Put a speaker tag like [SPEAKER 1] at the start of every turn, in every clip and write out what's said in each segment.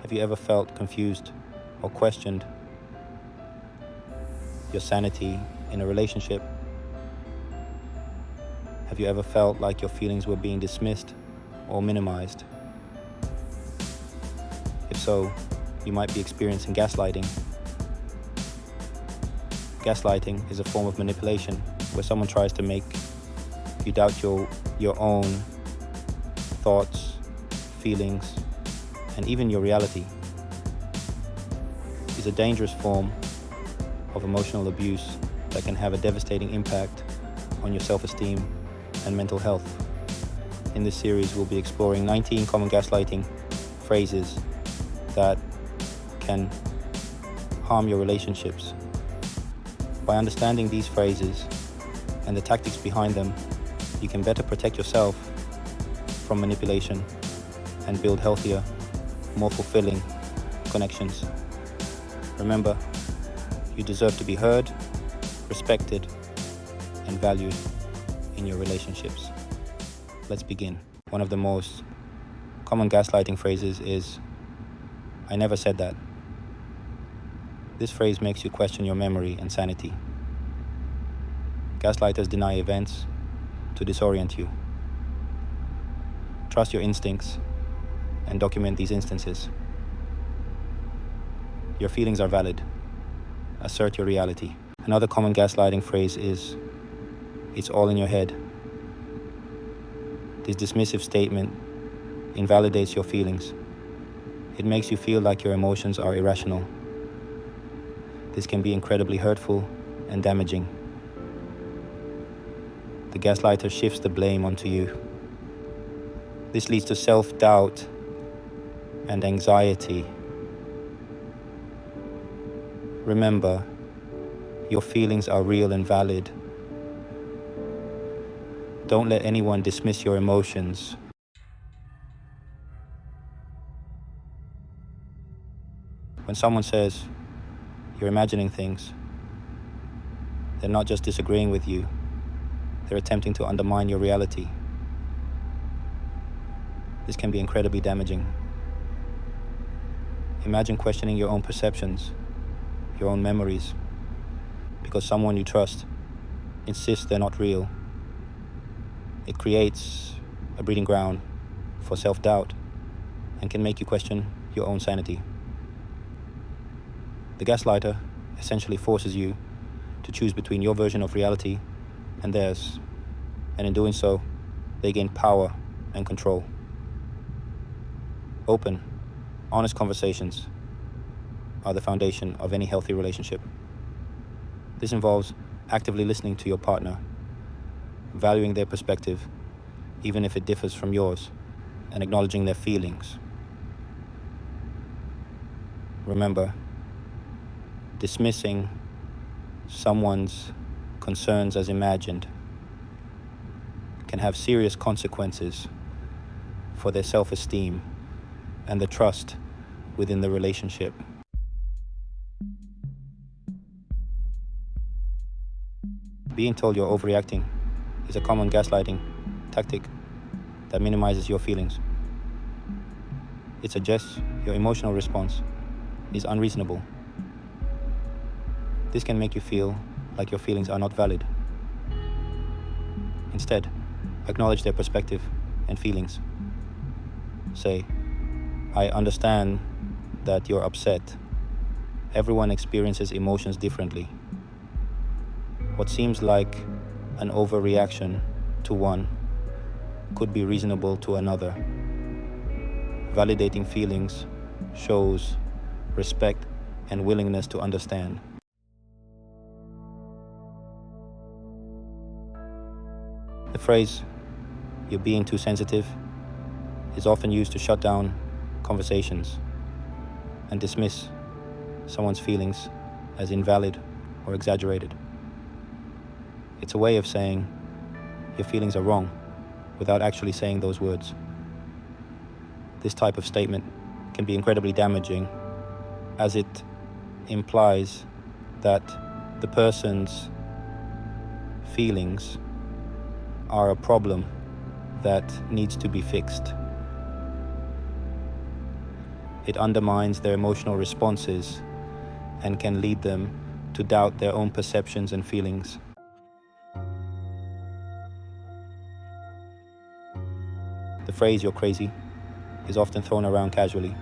[SPEAKER 1] Have you ever felt confused or questioned your sanity in a relationship? Have you ever felt like your feelings were being dismissed or minimized? If so, you might be experiencing gaslighting. Gaslighting is a form of manipulation where someone tries to make you doubt your own thoughts, feelings, and even your reality. It's a dangerous form of emotional abuse that can have a devastating impact on your self-esteem and mental health. In this series, we'll be exploring 19 common gaslighting phrases that can harm your relationships. By understanding these phrases and the tactics behind them, you can better protect yourself from manipulation and build healthier, more fulfilling connections. Remember, you deserve to be heard, respected, and valued in your relationships. Let's begin. One of the most common gaslighting phrases is, "I never said that." This phrase makes you question your memory and sanity. Gaslighters deny events to disorient you. Trust your instincts and document these instances. Your feelings are valid. Assert your reality. Another common gaslighting phrase is, "It's all in your head." This dismissive statement invalidates your feelings. It makes you feel like your emotions are irrational. This can be incredibly hurtful and damaging. The gaslighter shifts the blame onto you. This leads to self-doubt and anxiety. Remember, your feelings are real and valid. Don't let anyone dismiss your emotions. When someone says you're imagining things, they're not just disagreeing with you, they're attempting to undermine your reality. This can be incredibly damaging. Imagine questioning your own perceptions, your own memories, because someone you trust insists they're not real. It creates a breeding ground for self-doubt and can make you question your own sanity. The gaslighter essentially forces you to choose between your version of reality and theirs, and in doing so, they gain power and control. Open, honest conversations are the foundation of any healthy relationship. This involves actively listening to your partner, valuing their perspective, even if it differs from yours, and acknowledging their feelings. Remember, dismissing someone's concerns as imagined can have serious consequences for their self-esteem and the trust within the relationship. Being told you're overreacting is a common gaslighting tactic that minimizes your feelings. It suggests your emotional response is unreasonable. This can make you feel like your feelings are not valid. Instead, acknowledge their perspective and feelings. Say, "I understand that you're upset. Everyone experiences emotions differently. What seems like an overreaction to one could be reasonable to another." Validating feelings shows respect and willingness to understand. The phrase, "you're being too sensitive," is often used to shut down conversations and dismiss someone's feelings as invalid or exaggerated. It's a way of saying your feelings are wrong without actually saying those words. This type of statement can be incredibly damaging, as it implies that the person's feelings are a problem that needs to be fixed. It undermines their emotional responses and can lead them to doubt their own perceptions and feelings. The phrase "you're crazy" is often thrown around casually,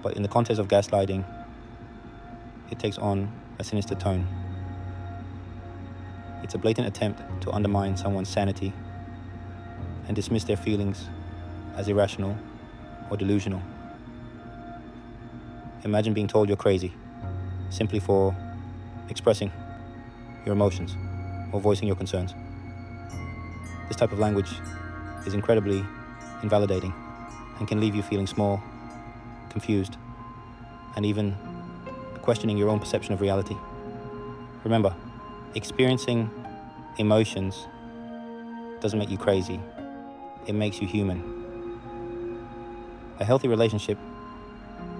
[SPEAKER 1] but in the context of gaslighting, it takes on a sinister tone. It's a blatant attempt to undermine someone's sanity and dismiss their feelings as irrational or delusional. Imagine being told you're crazy simply for expressing your emotions or voicing your concerns. This type of language is incredibly invalidating and can leave you feeling small, confused, and even questioning your own perception of reality. Remember, experiencing emotions doesn't make you crazy. It makes you human. A healthy relationship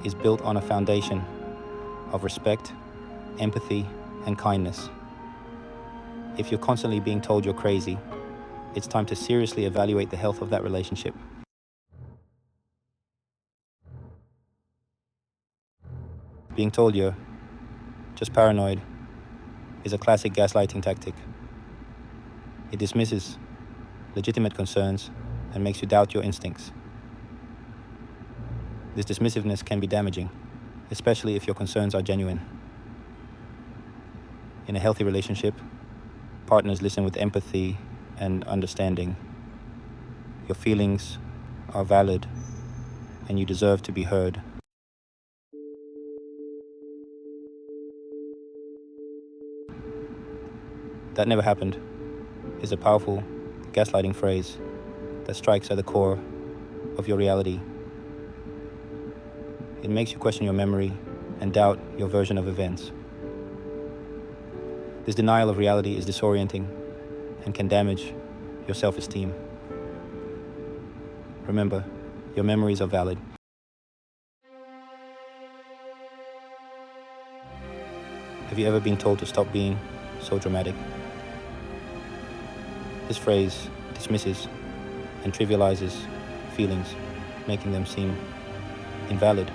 [SPEAKER 1] is built on a foundation of respect, empathy, and kindness. If you're constantly being told you're crazy, it's time to seriously evaluate the health of that relationship. Being told you're just paranoid is a classic gaslighting tactic. It dismisses legitimate concerns and makes you doubt your instincts. This dismissiveness can be damaging, especially if your concerns are genuine. In a healthy relationship, partners listen with empathy and understanding. Your feelings are valid, and you deserve to be heard. "That never happened" is a powerful gaslighting phrase that strikes at the core of your reality. It makes you question your memory and doubt your version of events. This denial of reality is disorienting and can damage your self-esteem. Remember, your memories are valid. Have you ever been told to stop being so dramatic? This phrase dismisses and trivializes feelings, making them seem invalid.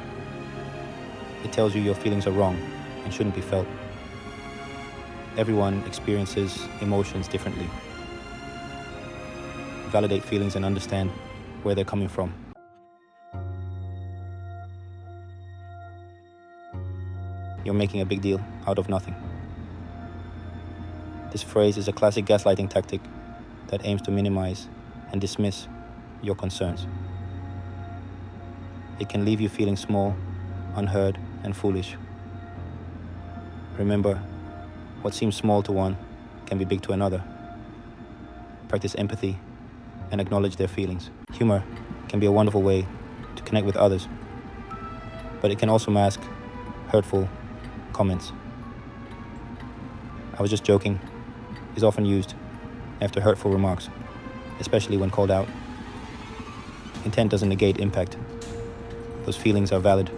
[SPEAKER 1] It tells you your feelings are wrong and shouldn't be felt. Everyone experiences emotions differently. Validate feelings and understand where they're coming from. You're making a big deal out of nothing. This phrase is a classic gaslighting tactic that aims to minimize and dismiss your concerns. It can leave you feeling small, unheard, and foolish. Remember, what seems small to one can be big to another. Practice empathy and acknowledge their feelings. Humor can be a wonderful way to connect with others, but it can also mask hurtful comments. "I was just joking" is often used after hurtful remarks, especially when called out. Intent doesn't negate impact. Those feelings are valid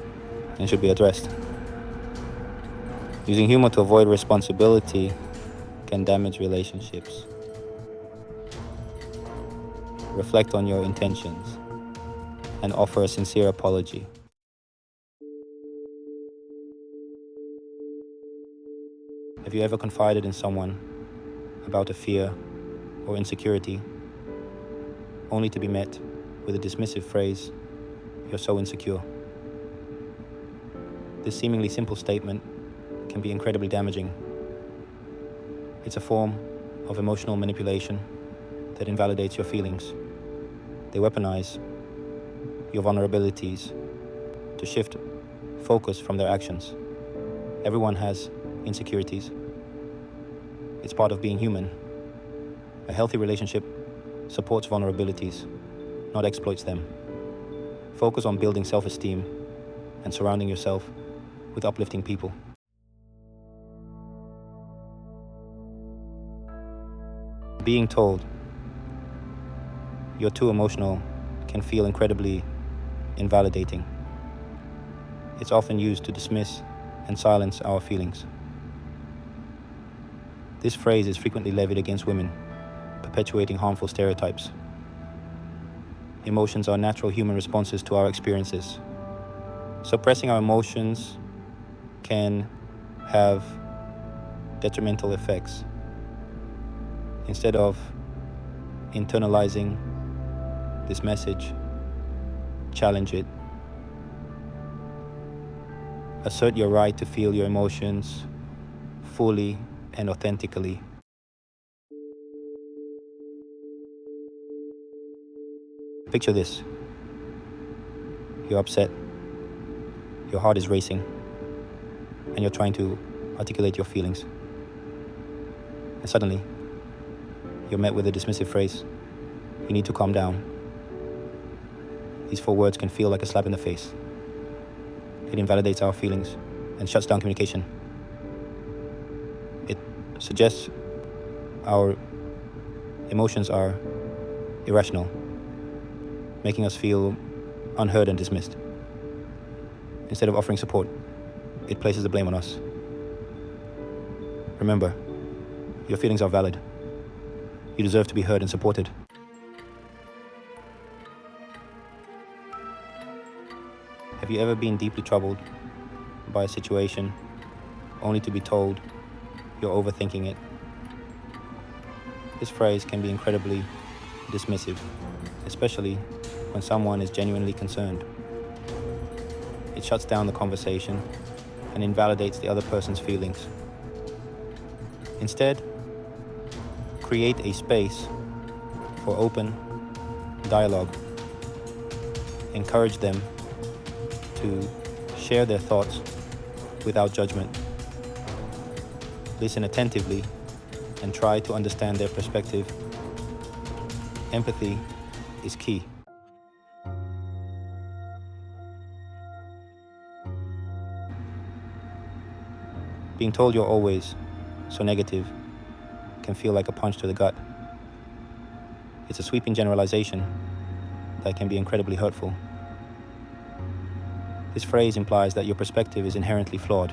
[SPEAKER 1] and should be addressed. Using humor to avoid responsibility can damage relationships. Reflect on your intentions and offer a sincere apology. Have you ever confided in someone about a fear or insecurity, only to be met with a dismissive phrase, "You're so insecure"? This seemingly simple statement can be incredibly damaging. It's a form of emotional manipulation that invalidates your feelings. They weaponize your vulnerabilities to shift focus from their actions. Everyone has insecurities. It's part of being human. A healthy relationship supports vulnerabilities, not exploits them. Focus on building self-esteem and surrounding yourself with uplifting people. Being told you're too emotional can feel incredibly invalidating. It's often used to dismiss and silence our feelings. This phrase is frequently levied against women, perpetuating harmful stereotypes. Emotions are natural human responses to our experiences. Suppressing our emotions can have detrimental effects. Instead of internalizing this message, challenge it. Assert your right to feel your emotions fully and authentically. Picture this. You're upset, your heart is racing, and you're trying to articulate your feelings. And suddenly, you're met with a dismissive phrase, "You need to calm down." These 4 words can feel like a slap in the face. It invalidates our feelings and shuts down communication. It suggests our emotions are irrational, making us feel unheard and dismissed. Instead of offering support, it places the blame on us. Remember, your feelings are valid. You deserve to be heard and supported. Have you ever been deeply troubled by a situation only to be told you're overthinking it? This phrase can be incredibly dismissive, especially when someone is genuinely concerned. It shuts down the conversation and invalidates the other person's feelings. Instead, create a space for open dialogue. Encourage them to share their thoughts without judgment. Listen attentively and try to understand their perspective. Empathy is key. Being told you're always so negative can feel like a punch to the gut. It's a sweeping generalization that can be incredibly hurtful. This phrase implies that your perspective is inherently flawed.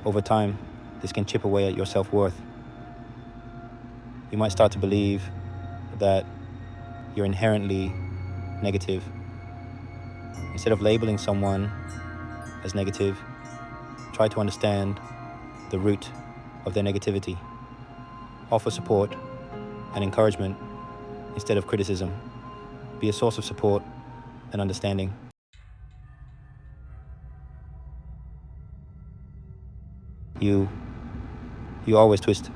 [SPEAKER 1] Over time, this can chip away at your self-worth. You might start to believe that you're inherently negative. Instead of labeling someone as negative, try to understand the root of their negativity. Offer support and encouragement instead of criticism. Be a source of support and understanding. You always twist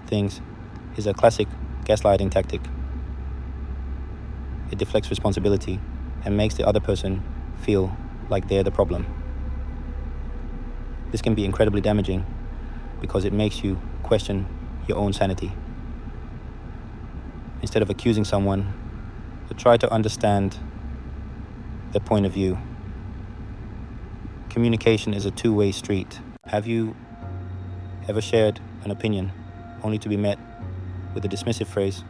[SPEAKER 1] things is a classic gaslighting tactic. It deflects responsibility and makes the other person feel like they're the problem. This can be incredibly damaging because it makes you question your own sanity. Instead of accusing someone, try to understand their point of view. Communication is a two-way street. Have you ever shared an opinion only to be met with a dismissive phrase,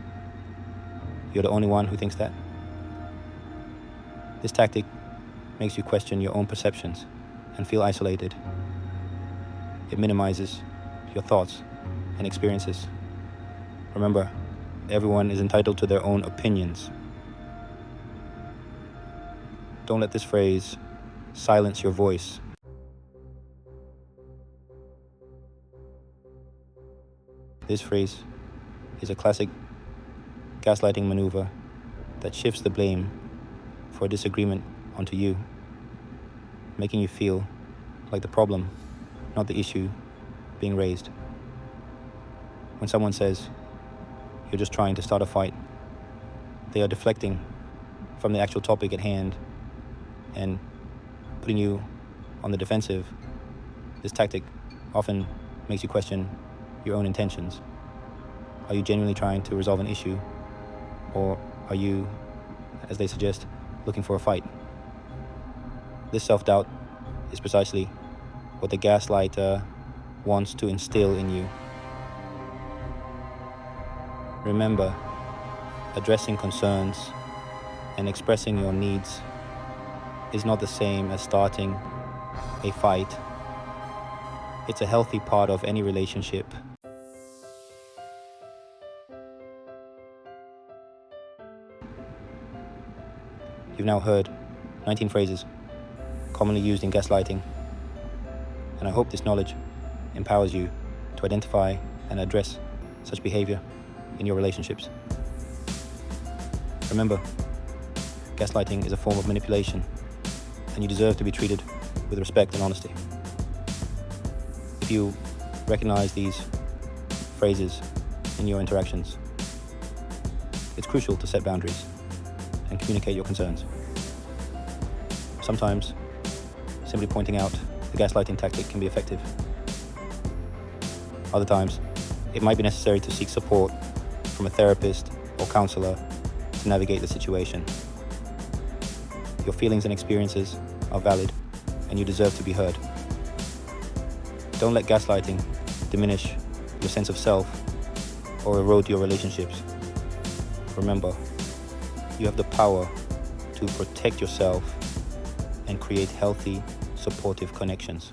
[SPEAKER 1] "You're the only one who thinks that"? This tactic makes you question your own perceptions and feel isolated. It minimizes your thoughts and experiences. Remember, everyone is entitled to their own opinions. Don't let this phrase silence your voice. This phrase is a classic gaslighting maneuver that shifts the blame for a disagreement onto you, making you feel like the problem, not the issue being raised. When someone says, "You're just trying to start a fight," they are deflecting from the actual topic at hand and putting you on the defensive. This tactic often makes you question your own intentions. Are you genuinely trying to resolve an issue, or are you, as they suggest, looking for a fight? This self-doubt is precisely what the gaslighter wants to instill in you. Remember, addressing concerns and expressing your needs is not the same as starting a fight. It's a healthy part of any relationship. You've now heard 19 phrases commonly used in gaslighting, and I hope this knowledge empowers you to identify and address such behavior in your relationships. Remember, gaslighting is a form of manipulation, and you deserve to be treated with respect and honesty. If you recognize these phrases in your interactions, it's crucial to set boundaries and communicate your concerns. Sometimes, simply pointing out the gaslighting tactic can be effective. Other times, it might be necessary to seek support from a therapist or counselor to navigate the situation. Your feelings and experiences are valid, and you deserve to be heard. Don't let gaslighting diminish your sense of self or erode your relationships. Remember, you have the power to protect yourself and create healthy, supportive connections.